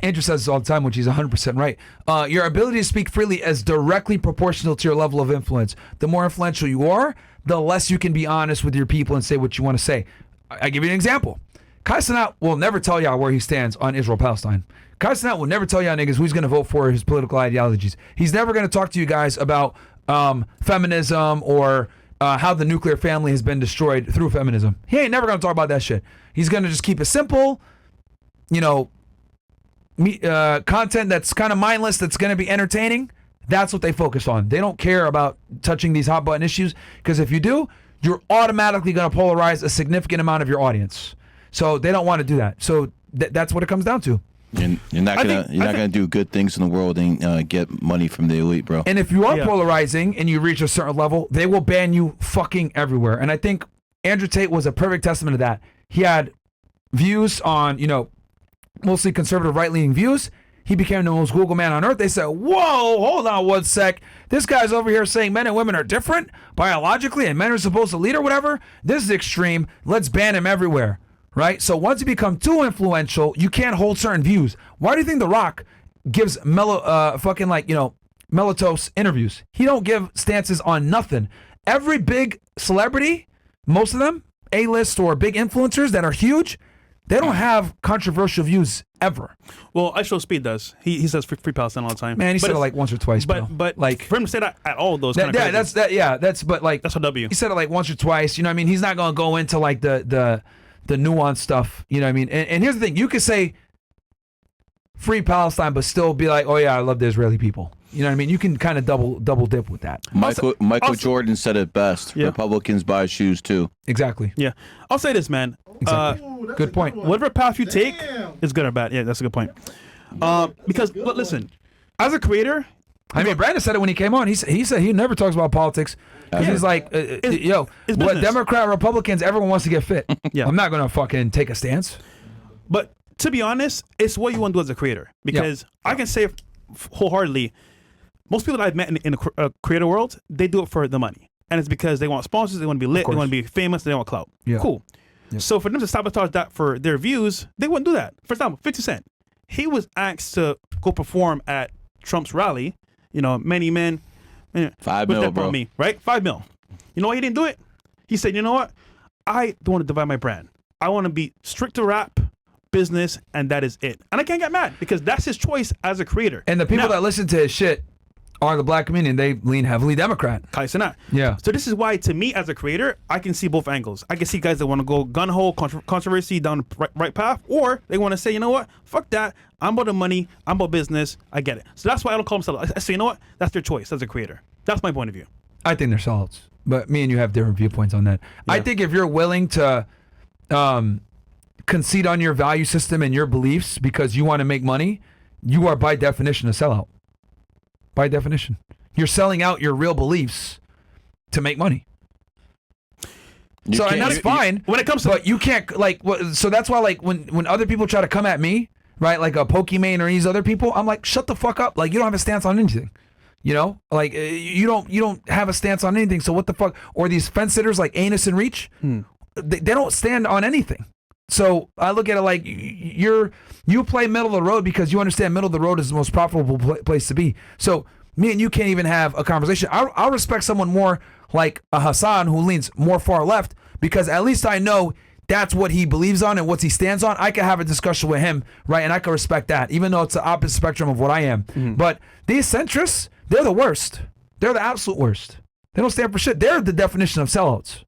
Andrew says this all the time, which he's 100% right. Your ability to speak freely is directly proportional to your level of influence. The more influential you are, the less you can be honest with your people and say what you want to say. I give you an example. Kai Cenat will never tell y'all where he stands on Israel-Palestine. Kai Cenat will never tell y'all niggas who he's going to vote for his political ideologies. He's never going to talk to you guys about feminism or how the nuclear family has been destroyed through feminism. He ain't never going to talk about that shit. He's going to just keep it simple, content that's kind of mindless, that's going to be entertaining. That's what they focus on. They don't care about touching these hot button issues, because if you do, you're automatically going to polarize a significant amount of your audience. So they don't want to do that. So that's what it comes down to. You're not gonna do good things in the world and get money from the elite, bro. And if you are polarizing and you reach a certain level, they will ban you fucking everywhere. And I think Andrew Tate was a perfect testament to that. He had views on, mostly conservative right-leaning views. He became the most Google man on earth. They said, whoa, hold on one sec. This guy's over here saying men and women are different biologically and men are supposed to lead or whatever. This is extreme. Let's ban him everywhere. Right? So once you become too influential, you can't hold certain views. Why do you think The Rock gives Melato's interviews? He don't give stances on nothing. Every big celebrity, most of them, A-list or big influencers that are huge, they don't have controversial views ever. Well, Ice Speed does. He says free Palestine all the time. Man, he said it like once or twice. But like for him to say that at all, those kind of that's a W. He said it like once or twice. You know what I mean? He's not gonna go into like the nuanced stuff. You know what I mean? And here's the thing: you could say free Palestine, but still be like, oh yeah, I love the Israeli people. You know what I mean? You can kind of double dip with that. Michael Jordan said it best. Yeah. Republicans buy shoes too. Exactly. Yeah. I'll say this, man. Exactly. Good point. Whatever path you take is good or bad. Yeah, that's a good point. Because listen, as a creator, I mean, Brandon said it when he came on. He said he never talks about politics. He's like, what Democrat, Republicans, everyone wants to get fit. Yeah. I'm not going to fucking take a stance. But to be honest, it's what you want to do as a creator. Because I can say wholeheartedly, most people that I've met in the creator world, they do it for the money. And it's because they want sponsors, they want to be lit, they want to be famous, they want clout. Yeah. Cool. Yeah. So for them to sabotage that for their views, they wouldn't do that. For example, 50 Cent. He was asked to go perform at Trump's rally. Many men. $5 million, bro. Me, right? $5 million. You know why he didn't do it? He said, you know what? I don't want to divide my brand. I want to be strict to rap, business, and that is it. And I can't get mad because that's his choice as a creator. And the people that listen to his shit are the black community, and they lean heavily Democrat. Kai Cenat. Yeah. So this is why, to me, as a creator, I can see both angles. I can see guys that want to go gun-ho, controversy down the right path, or they want to say, you know what? Fuck that. I'm about the money. I'm about business. I get it. So that's why I don't call them sellouts. I say, you know what? That's their choice as a creator. That's my point of view. I think they're sellouts. But me and you have different viewpoints on that. Yeah. I think if you're willing to concede on your value system and your beliefs because you want to make money, you are by definition a sellout. By definition. You're selling out your real beliefs to make money. And that's fine. When it comes to, but you can't so that's why when other people try to come at me, right, like a Pokimane or these other people, I'm like, shut the fuck up. Like, you don't have a stance on anything. You don't have a stance on anything. So what the fuck? Or these fence sitters like Anus and Reach, they don't stand on anything. So I look at it like you play middle of the road because you understand middle of the road is the most profitable place to be. So me and you can't even have a conversation. I'll respect someone more like a Hassan who leans more far left because at least I know that's what he believes on and what he stands on. I can have a discussion with him, right? And I can respect that, even though it's the opposite spectrum of what I am. Mm-hmm. But these centrists, they're the worst. They're the absolute worst. They don't stand for shit. They're the definition of sellouts.